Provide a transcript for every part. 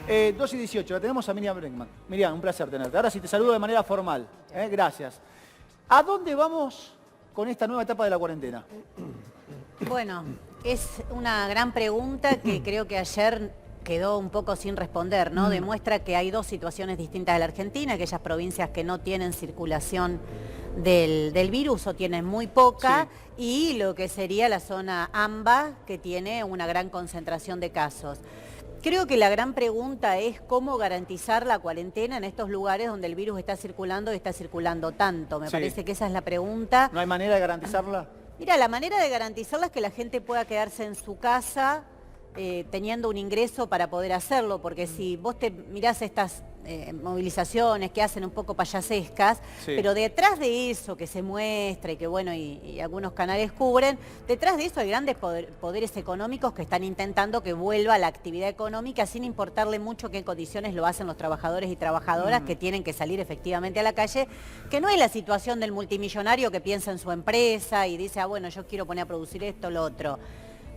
2:18, la tenemos a Miriam Bregman. Miriam, un placer tenerte. Ahora sí te saludo de manera formal. Gracias. ¿A dónde vamos con esta nueva etapa de la cuarentena? Bueno, es una gran pregunta que creo que ayer quedó un poco sin responder, ¿no? Demuestra que hay dos situaciones distintas de la Argentina, aquellas provincias que no tienen circulación del virus o tienen muy poca, y lo que sería la zona AMBA, que tiene una gran concentración de casos. Creo que la gran pregunta es cómo garantizar la cuarentena en estos lugares donde el virus está circulando y está circulando tanto. Me parece que esa es la pregunta. ¿No hay manera de garantizarla? Mira, la manera de garantizarla es que la gente pueda quedarse en su casa teniendo un ingreso para poder hacerlo, porque si vos te mirás estas movilizaciones que hacen un poco payasescas, pero detrás de eso que se muestra y que bueno, y algunos canales cubren, detrás de eso hay grandes poderes económicos que están intentando que vuelva la actividad económica sin importarle mucho qué condiciones lo hacen los trabajadores y trabajadoras que tienen que salir efectivamente a la calle, que no es la situación del multimillonario que piensa en su empresa y dice, ah, bueno, yo quiero poner a producir esto o lo otro.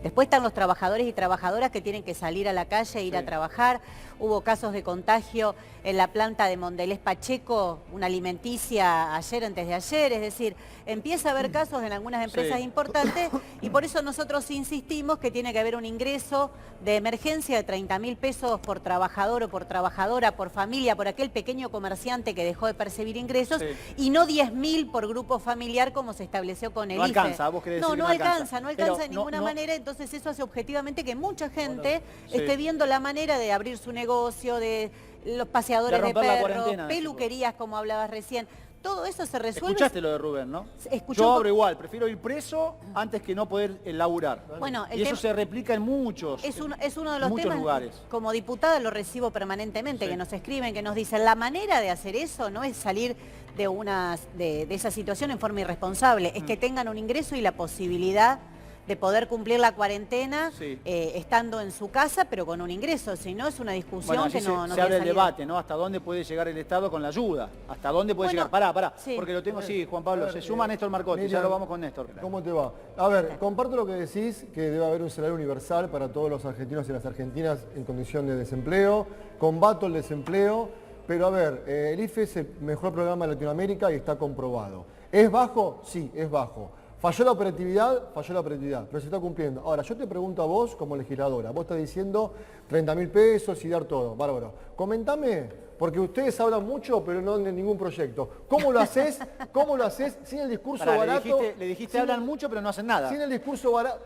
Después están los trabajadores y trabajadoras que tienen que salir a la calle e ir a trabajar. Hubo casos de contagio en la planta de Mondelez Pacheco, una alimenticia ayer, antes de ayer. Es decir, empieza a haber casos en algunas empresas importantes y por eso nosotros insistimos que tiene que haber un ingreso de emergencia de 30.000 pesos por trabajador o por trabajadora, por familia, por aquel pequeño comerciante que dejó de percibir ingresos y no 10.000 por grupo familiar como se estableció con el IFE. No alcanza, vos querés decir que no alcanza de pero ninguna manera. Entonces eso hace objetivamente que mucha gente esté viendo la manera de abrir su negocio, de los paseadores de perros, peluquerías, como hablabas recién. Todo eso se resuelve. Escuchaste lo de Rubén, ¿no? Yo abro igual, prefiero ir preso antes que no poder laburar. Bueno, y eso se replica en muchos lugares. Es uno de los temas, como diputada lo recibo permanentemente, que nos escriben, que nos dicen, la manera de hacer eso no es salir de esa situación en forma irresponsable, es que tengan un ingreso y la posibilidad de poder cumplir la cuarentena estando en su casa, pero con un ingreso. Si no, es una discusión que no se abre el debate, ¿no? ¿Hasta dónde puede llegar el Estado con la ayuda? ¿Hasta dónde puede llegar? Pará, porque lo tengo, Juan Pablo. Se suma Néstor Marcotti, ya lo vamos con Néstor. ¿Cómo te va? A ver, comparto lo que decís, que debe haber un salario universal para todos los argentinos y las argentinas en condición de desempleo. Combato el desempleo, pero a ver, el IFE es el mejor programa de Latinoamérica y está comprobado. ¿Es bajo? Sí, es bajo. Falló la operatividad, pero se está cumpliendo. Ahora, yo te pregunto a vos como legisladora, vos estás diciendo 30.000 pesos y dar todo, bárbaro. Comentame, porque ustedes hablan mucho, pero no de ningún proyecto. ¿Cómo lo haces? ¿Cómo lo haces sin el discurso barato? Le dijiste hablan mucho, pero no hacen nada. Sin el discurso barato,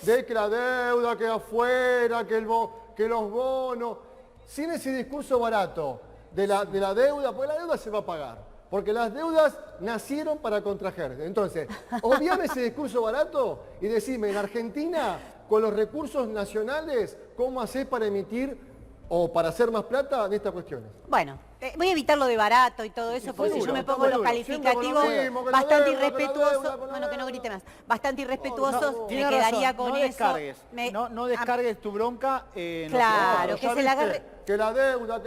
de que la deuda queda afuera, que los bonos. Sin ese discurso barato de la deuda, porque la deuda se va a pagar. Porque las deudas nacieron para contrajerse. Entonces, obviame ese discurso barato y decime, en Argentina, con los recursos nacionales, ¿cómo hacés para emitir o para hacer más plata en estas cuestiones? Bueno, voy a evitar lo de barato y todo eso, porque si yo me pongo los calificativos bastante irrespetuosos, bueno, que no grite más, bastante irrespetuosos, me quedaría con eso. No descargues tu bronca en claro, que se la agarre. Que la deuda.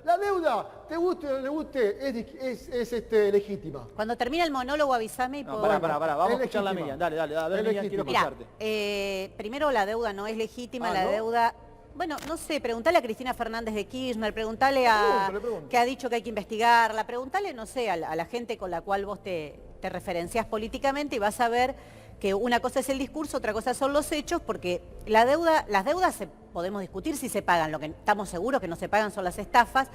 La deuda, te guste o no le guste, es legítima. Cuando termine el monólogo avísame y puedo... Pará, vamos a escuchar la Miriam. Dale, a ver, Miriam, quiero escucharte. Primero la deuda no es legítima, la deuda... Bueno, no sé, preguntale a Cristina Fernández de Kirchner, preguntale a... que ha dicho que hay que investigarla, preguntale, no sé, a la gente con la cual vos te referenciás políticamente y vas a ver que una cosa es el discurso, otra cosa son los hechos, porque las deudas podemos discutir si se pagan, lo que estamos seguros que no se pagan son las estafas,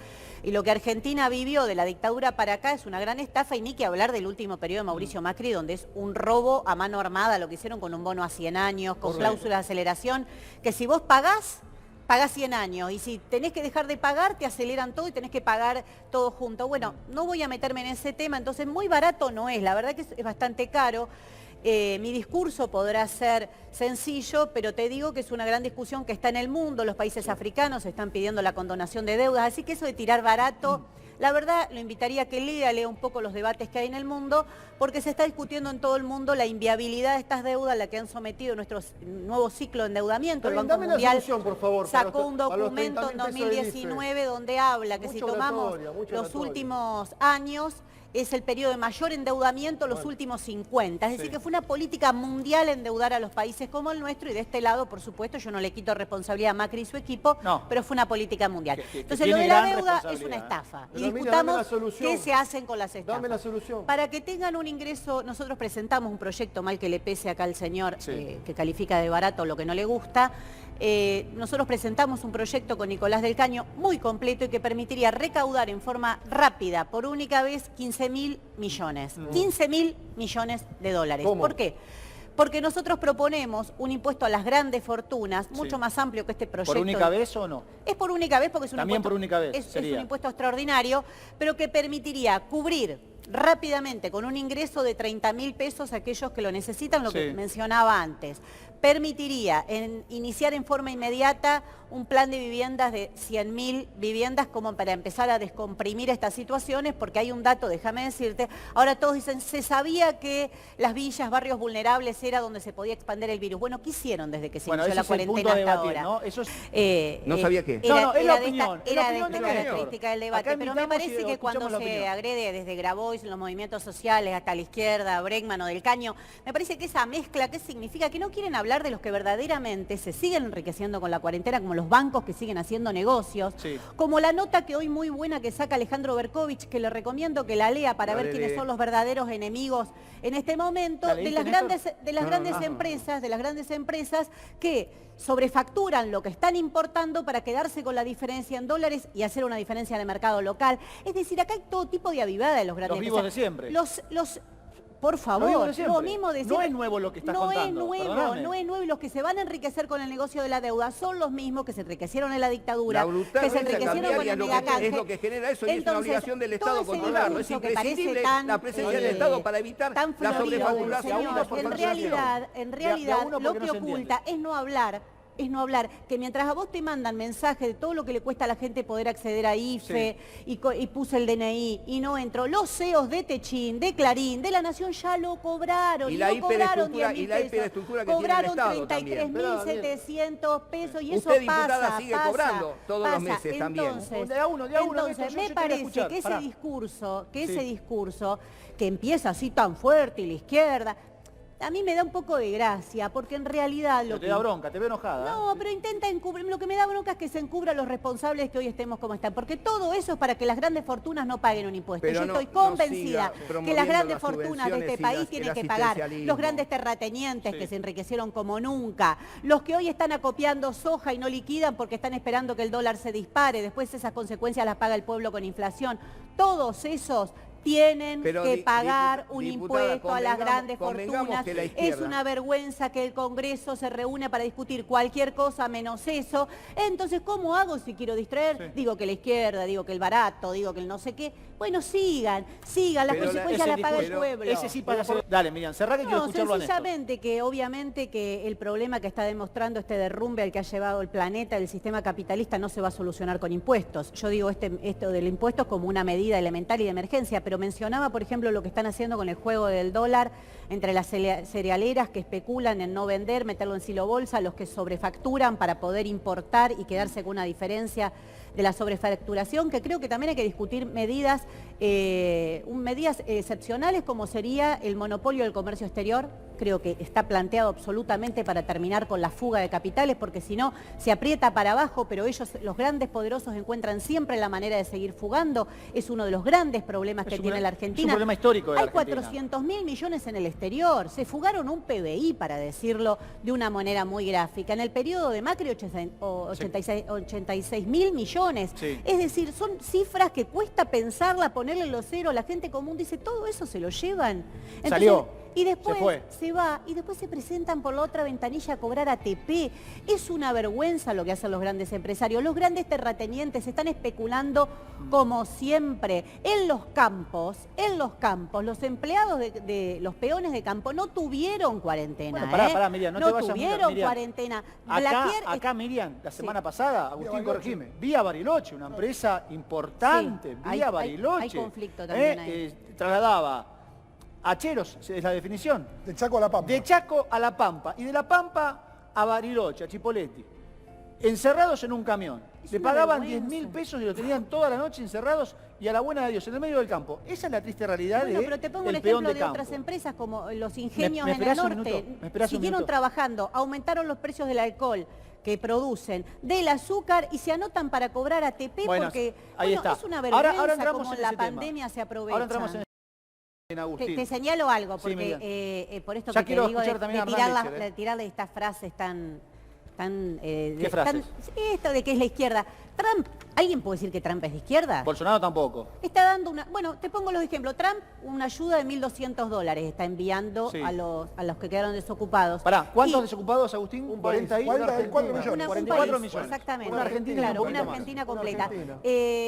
y lo que Argentina vivió de la dictadura para acá es una gran estafa, y ni que hablar del último periodo de Mauricio Macri, donde es un robo a mano armada, lo que hicieron con un bono a 100 años, con cláusulas de aceleración, que si vos pagás 100 años, y si tenés que dejar de pagar, te aceleran todo y tenés que pagar todo junto. Bueno, no voy a meterme en ese tema, entonces muy barato no es, la verdad que es bastante caro. Mi discurso podrá ser sencillo, pero te digo que es una gran discusión que está en el mundo, los países africanos están pidiendo la condonación de deudas, así que eso de tirar barato, La verdad, lo invitaría a que lea un poco los debates que hay en el mundo, porque se está discutiendo en todo el mundo la inviabilidad de estas deudas a la que han sometido nuestro nuevo ciclo de endeudamiento. El Banco Dame la Mundial solución, por favor, para sacó un los documento en 30.000 pesos del IFE. 2019 donde habla que si Mucha tomamos oratoria, mucha los oratoria. últimos años, es el periodo de mayor endeudamiento los últimos 50. Es decir, Sí. que fue una política mundial endeudar a los países como el nuestro, y de este lado, por supuesto, yo no le quito responsabilidad a Macri y su equipo, No. pero fue una política mundial. Que Entonces, lo tiene de la gran deuda es una responsabilidad, estafa. Pero Y mira, dame la discutamos solución. qué se hacen con las estafas. Dame la solución. Para que tengan un ingreso, nosotros presentamos un proyecto, mal que le pese acá al señor, Sí. que califica de barato lo que no le gusta. Nosotros presentamos un proyecto con Nicolás del Caño muy completo y que permitiría recaudar en forma rápida, por única vez, 15.000 millones. 15.000 millones de dólares. ¿Cómo? ¿Por qué? Porque nosotros proponemos un impuesto a las grandes fortunas, mucho más amplio que este proyecto. ¿Por única vez o no? Es por única vez porque es un También impuesto, por única vez, es sería. un impuesto extraordinario, pero que permitiría cubrir rápidamente con un ingreso de 30.000 pesos a aquellos que lo necesitan, lo que Sí. mencionaba antes. Permitiría iniciar en forma inmediata un plan de viviendas de 100.000 viviendas como para empezar a descomprimir estas situaciones, porque hay un dato, déjame decirte, ahora todos dicen, se sabía que las villas, barrios vulnerables era donde se podía expandir el virus. Bueno, ¿qué hicieron desde que se Bueno, inició ese la es el punto cuarentena a hasta debatir, ahora? ¿no? Eso es... No sabía qué. No, no, es la Era de opinión, es la esta opinión del doctor. característica del debate, Acá pero me invitamos parece y que cuando escuchamos la se opinión. agrede desde Grabois, los movimientos sociales, hasta la izquierda, Bregman o del Caño, me parece que esa mezcla, ¿qué significa? Que no quieren hablar de los que verdaderamente se siguen enriqueciendo con la cuarentena, como los bancos que siguen haciendo negocios, Sí. como la nota que hoy muy buena que saca Alejandro Berkovich, que le recomiendo que la lea para ver Dale, quiénes lee. son los verdaderos enemigos en este momento, ¿La de leíste, las Néstor? grandes empresas que sobrefacturan lo que están importando para quedarse con la diferencia en dólares y hacer una diferencia en el mercado local. Es decir, acá hay todo tipo de avivada de los grandes Los vivos empresarios. de siempre. Por Lo favor, mismo de siempre. lo mismo de No siempre. es nuevo lo que estás no contando, es nuevo, perdóname. no es nuevo. Y los que se van a enriquecer con el negocio de la deuda son los mismos que se enriquecieron en la dictadura, La voluntad que se nuestra enriquecieron con cambiaria el es megacanje. lo que genera eso y es una Entonces, obligación del todo Estado ese controlarlo. Es discurso que parece imprescindible tan, la presencia del Estado para evitar tan la florido, sobrefacturación. señor, uno por en facturación. realidad De a uno lo porque que no se oculta es no hablar, que mientras a vos te mandan mensajes de todo lo que le cuesta a la gente poder acceder a IFE y puse el DNI y no entro, los CEOs de Techín, de Clarín, de La Nación ya lo cobraron. Y la no cobraron hiperestructura- 10.000 y la pesos. hiperestructura que tiene el Cobraron Estado también. 33.700 pesos y eso Usted, diputada, pasa, sigue pasa, cobrando todos los pasa. meses también. Entonces, De a uno, Néstor, entonces yo te me quiero parece escuchar, que pará. ese discurso que empieza así tan fuerte y la izquierda, a mí me da un poco de gracia, porque en realidad Pero te da bronca, te veo enojada. no, pero intenta encubrir. Lo que me da bronca es que se encubra a los responsables que hoy estemos como están. Porque todo eso es para que las grandes fortunas no paguen un impuesto. Pero Yo no- estoy no convencida siga que promoviendo las grandes las fortunas de este subvenciones y país el tienen que pagar. asistencialismo. Los grandes terratenientes Sí. que se enriquecieron como nunca. Los que hoy están acopiando soja y no liquidan porque están esperando que el dólar se dispare. Después esas consecuencias las paga el pueblo con inflación. Todos esos tienen Pero, que pagar un diputada, impuesto a las grandes convengamos fortunas. que la Es izquierda- una vergüenza que el Congreso se reúne para discutir cualquier cosa menos eso. Entonces, ¿cómo hago si quiero distraer? Sí. Digo que la izquierda, digo que el barato, digo que el no sé qué. Bueno, sigan, las Pero consecuencias las paga el discurso, pueblo. Ese sí para hacer... Dale, Miriam, cerrá que quiero No, escucharlo a Néstor. sencillamente que obviamente que el problema que está demostrando este derrumbe al que ha llevado el planeta, el sistema capitalista, no se va a solucionar con impuestos. Yo digo esto del impuesto como una medida elemental y de emergencia, pero mencionaba, por ejemplo, lo que están haciendo con el juego del dólar entre las cerealeras que especulan en no vender, meterlo en silo bolsa, los que sobrefacturan para poder importar y quedarse con una diferencia de la sobrefacturación, que creo que también hay que discutir medidas excepcionales como sería el monopolio del comercio exterior. Creo que está planteado absolutamente para terminar con la fuga de capitales, porque si no se aprieta para abajo, pero ellos, los grandes poderosos, encuentran siempre la manera de seguir fugando. Es uno de los grandes problemas que tiene la Argentina. Es un problema histórico de la Hay Argentina. 400.000 millones en el exterior. Se fugaron un PBI, para decirlo de una manera muy gráfica. En el periodo de Macri, 86.000 millones. Sí. Es decir, son cifras que cuesta pensarla, ponerle los ceros. La gente común dice, todo eso se lo llevan. Entonces, Salió. y después Se fue. se va y después se presentan por la otra ventanilla a cobrar ATP. Es una vergüenza lo que hacen los grandes empresarios. Los grandes terratenientes están especulando como siempre. En los campos, los empleados de los peones de campo no tuvieron cuarentena. Bueno, pará, Miriam, no te vayas mucho, tuvieron Miriam. cuarentena. Acá, Miriam, la semana pasada, Agustín, corregime, Vía Bariloche, una empresa importante, Sí, Vía hay Bariloche. conflicto también ahí. Trasladaba hacheros, es la definición. De Chaco a La Pampa. De Chaco a La Pampa y de La Pampa a Bariloche, a Chipoleti. Encerrados en un camión. Es Le una pagaban vergüenza. 10.000 pesos y lo tenían toda la noche encerrados y a la buena de Dios, en el medio del campo. Esa es la triste realidad Bueno, de pero te pongo un el peón ejemplo de campo. otras empresas como los ingenios ¿Me en el esperás un norte. minuto? ¿Me esperás un Siguieron minuto? trabajando, aumentaron los precios del alcohol que producen, del azúcar y se anotan para cobrar ATP Bueno, porque ahí está. es una vergüenza Ahora entramos como en en la ese tema. pandemia se aprovecha. Ahora entramos en Agustín. Te señalo algo, Sí, porque Miriam. por esto Ya que te quiero digo de, escuchar también a de Hernán tirar Lecher, de tirarle estas frases tan... ¿Qué frases? Esto de que es la izquierda. Trump, ¿alguien puede decir que Trump es de izquierda? Bolsonaro tampoco. Está dando una... Bueno, te pongo los ejemplos. Trump, una ayuda de $1.200 está enviando Sí. a los que quedaron desocupados. Pará, ¿cuántos Y desocupados, Agustín? Un 40 país. y... 44 millones. un 44 país, millones. Exactamente. Una Argentina, claro, un una poquito más. Argentina Una completa. Argentina.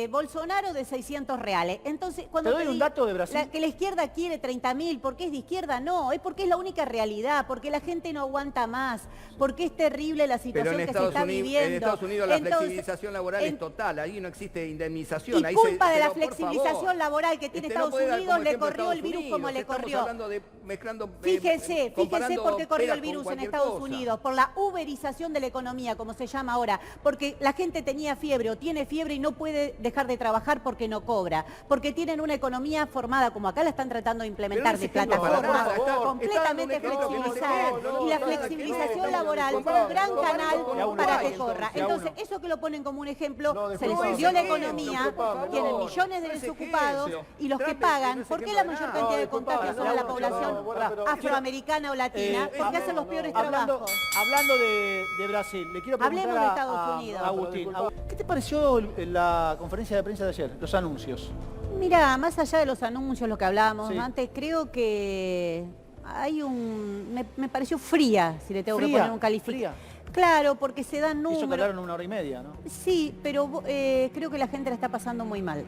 Bolsonaro de $600. Entonces, cuando Te doy un digo dato de Brasil. que la izquierda quiere 30.000, ¿por qué es de izquierda? No, es porque es la única realidad, porque la gente no aguanta más, porque es terrible la Pero situación en que se Estados, está Unidos, viviendo. en Estados Unidos la Entonces, flexibilización laboral es total, ahí no existe indemnización. Y ahí culpa de la pero, por flexibilización favor, laboral que tiene no Estados puede dar Unidos, como le ejemplo corrió el Estados virus como le Estamos corrió. hablando de mezclando, Fíjese comparando por qué corrió peras el con virus en cualquier Estados cosa. Unidos, por la uberización de la economía, como se llama ahora, porque la gente tenía fiebre o tiene fiebre y no puede dejar de trabajar porque no cobra, porque tienen una economía formada, como acá la están tratando de implementar, Pero de no es ejemplo para plataformas nada, está completamente dando un ejemplo que no se flexibilizadas. ve, no, Y la nada que flexibilización ver, laboral estamos fue un gran comparando canal con para Uruguay, que corra. entonces, a Entonces, eso que lo ponen como un ejemplo, No, se les disculpame. hundió la No, economía, por favor. tienen millones de No es desocupados ejemplo. y los que Trump pagan, no es ¿por qué ejemplo la de mayor nada. cantidad de No, contagios disculpame, son de la no, población no, bueno, pero- afroamericana o latina? Porque hacen los peores hablando trabajos. hablando de Brasil, le quiero preguntar Hablemos de a Estados Unidos. Agustín. ¿Qué te pareció la conferencia de prensa de ayer, los anuncios? Mira, más allá de los anuncios, lo que hablábamos Sí. antes, creo que hay me pareció fría, si le tengo que Fría, poner un calificativo. fría. Claro, porque se dan Hizo que números. hablaron 1 hora y media, ¿no? Sí, pero creo que la gente la está pasando muy mal.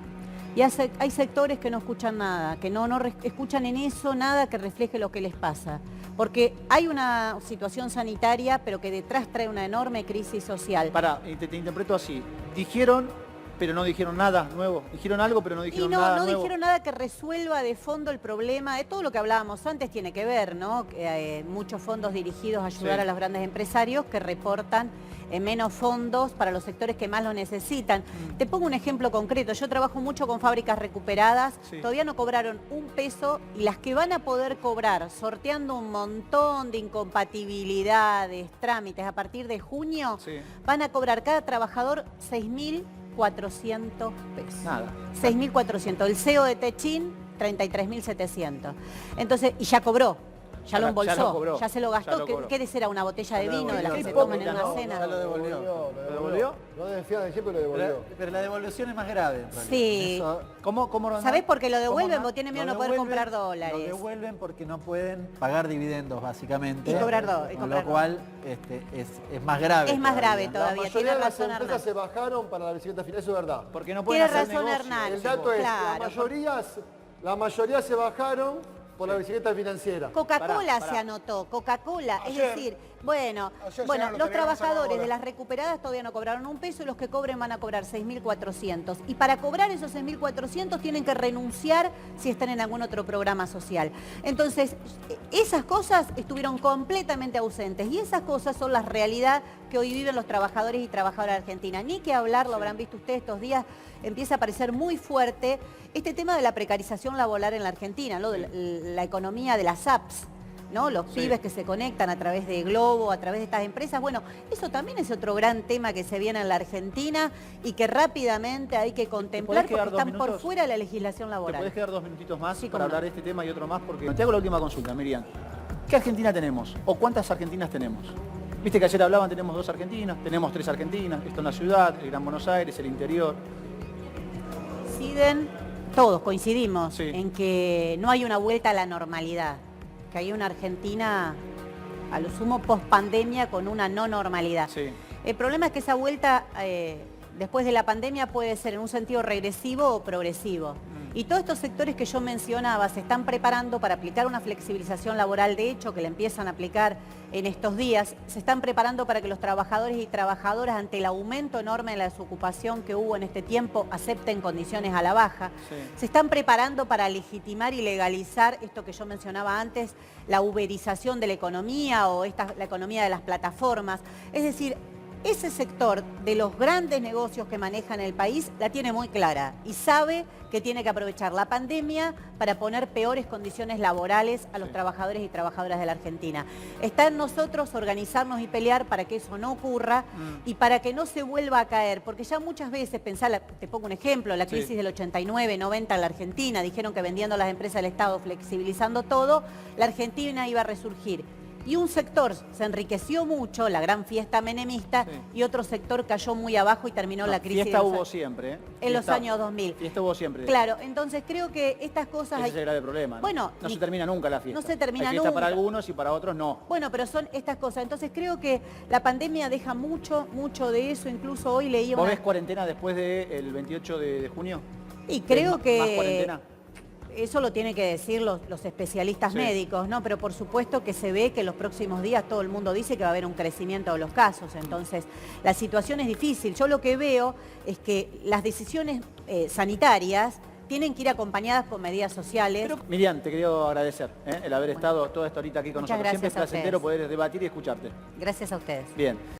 Y hay sectores que no escuchan nada, que no escuchan en eso nada que refleje lo que les pasa. Porque hay una situación sanitaria, pero que detrás trae una enorme crisis social. Te interpreto así. Dijeron, pero no dijeron nada nuevo. Dijeron algo, pero no Y dijeron no, nada no nuevo. dijeron nada que resuelva de fondo el problema. De todo lo que hablábamos antes tiene que ver, ¿no? Que, muchos fondos dirigidos a ayudar Sí. a los grandes empresarios que reportan menos fondos para los sectores que más lo necesitan. Te pongo un ejemplo concreto. Yo trabajo mucho con fábricas recuperadas. Sí. Todavía no cobraron un peso y las que van a poder cobrar, sorteando un montón de incompatibilidades, trámites, a partir de junio, Sí. van a cobrar cada trabajador 6.400 pesos. Nada. 6.400. El CEO de Techín, 33.700. Entonces, y ya cobró. Ya lo embolsó, ya lo cobró, ya se lo ya gastó. lo cobró. ¿Qué será? ¿Una botella de vino de las que Qué se toman en hipócrita, una ¿no? cena? Ya lo devolvió. ¿Lo devolvió? No desfían de siempre, lo devolvió. Pero la devolución es más grave. en realidad. Sí. Eso- ¿Cómo Hernán? ¿Sabés por qué lo devuelven? ¿Cómo Porque tienen miedo Lo de no poder devuelven- comprar dólares. Lo devuelven porque no pueden pagar dividendos, básicamente. Y cobrar Con lo cual es más grave. Es más grave La todavía, mayoría tiene de las razón empresas Hernán. se bajaron para la bicicleta final, eso es verdad. Porque no pueden Tiene hacer razón negocio. Hernán. El dato es, Claro. la mayoría se bajaron por la bicicleta financiera. Coca-Cola Pará. se anotó, Coca-Cola, es Ayer. decir, bueno, Ayer bueno, llegaron los los telegramas a trabajadores Coca-Cola. de las recuperadas todavía no cobraron un peso y los que cobren van a cobrar 6.400. Y para cobrar esos 6.400 tienen que renunciar si están en algún otro programa social. Entonces, esas cosas estuvieron completamente ausentes y esas cosas son la realidad que hoy viven los trabajadores y trabajadoras de Argentina. Ni que hablar, lo habrán visto ustedes estos días, empieza a parecer muy fuerte este tema de la precarización laboral en la Argentina, ¿no? De la economía de las apps, ¿no? Los pibes que se conectan a través de Globo, a través de estas empresas. Bueno, eso también es otro gran tema que se viene en la Argentina y que rápidamente hay que contemplar quedar porque 2 están por minutos? fuera de la legislación ¿Te laboral. podés quedar 2 minutitos más Sí, para cómo no. hablar de este tema y otro más? Porque te hago la última consulta, Miriam. ¿Qué Argentina tenemos? ¿O cuántas Argentinas tenemos? Viste que ayer hablaban, tenemos 2 Argentinas, tenemos 3 Argentinas, esto en la ciudad, el Gran Buenos Aires, el interior. Todos coincidimos Sí. en que no hay una vuelta a la normalidad. que hay una Argentina, a lo sumo, post-pandemia con una no normalidad. Sí. El problema es que esa vuelta después de la pandemia puede ser en un sentido regresivo o progresivo. Y todos estos sectores que yo mencionaba se están preparando para aplicar una flexibilización laboral, de hecho, que la empiezan a aplicar en estos días. Se están preparando para que los trabajadores y trabajadoras, ante el aumento enorme de la desocupación que hubo en este tiempo, acepten condiciones a la baja. Sí. Se están preparando para legitimar y legalizar esto que yo mencionaba antes, la uberización de la economía o la economía de las plataformas. Es decir, ese sector de los grandes negocios que manejan el país la tiene muy clara y sabe que tiene que aprovechar la pandemia para poner peores condiciones laborales a los trabajadores y trabajadoras de la Argentina. Está en nosotros organizarnos y pelear para que eso no ocurra y para que no se vuelva a caer, porque ya muchas veces, te pongo un ejemplo, la crisis del 89, 90 en la Argentina, dijeron que vendiendo las empresas del Estado, flexibilizando todo, la Argentina iba a resurgir. Y un sector se enriqueció mucho, la gran fiesta menemista, y otro sector cayó muy abajo y terminó la crisis. Fiesta hubo siempre, ¿eh? En los años 2000. Fiesta hubo siempre. Claro, entonces creo que estas cosas... Ese es el grave problema. Bueno, no se termina nunca la fiesta. No se termina Hay fiesta nunca. para algunos y para otros no. Bueno, pero son estas cosas. Entonces creo que la pandemia deja mucho de eso. Incluso hoy leí ¿Vos ves cuarentena después del 28 de junio? Y creo que... ¿Más cuarentena? Eso lo tienen que decir los especialistas médicos, ¿no? Pero por supuesto que se ve que en los próximos días todo el mundo dice que va a haber un crecimiento de los casos. Entonces, la situación es difícil. Yo lo que veo es que las decisiones sanitarias tienen que ir acompañadas con medidas sociales. Pero, Miriam, te quiero agradecer el haber estado toda esta horita aquí con Muchas nosotros. Siempre es gracias a placentero ustedes. poder debatir y escucharte. Gracias a ustedes. Bien.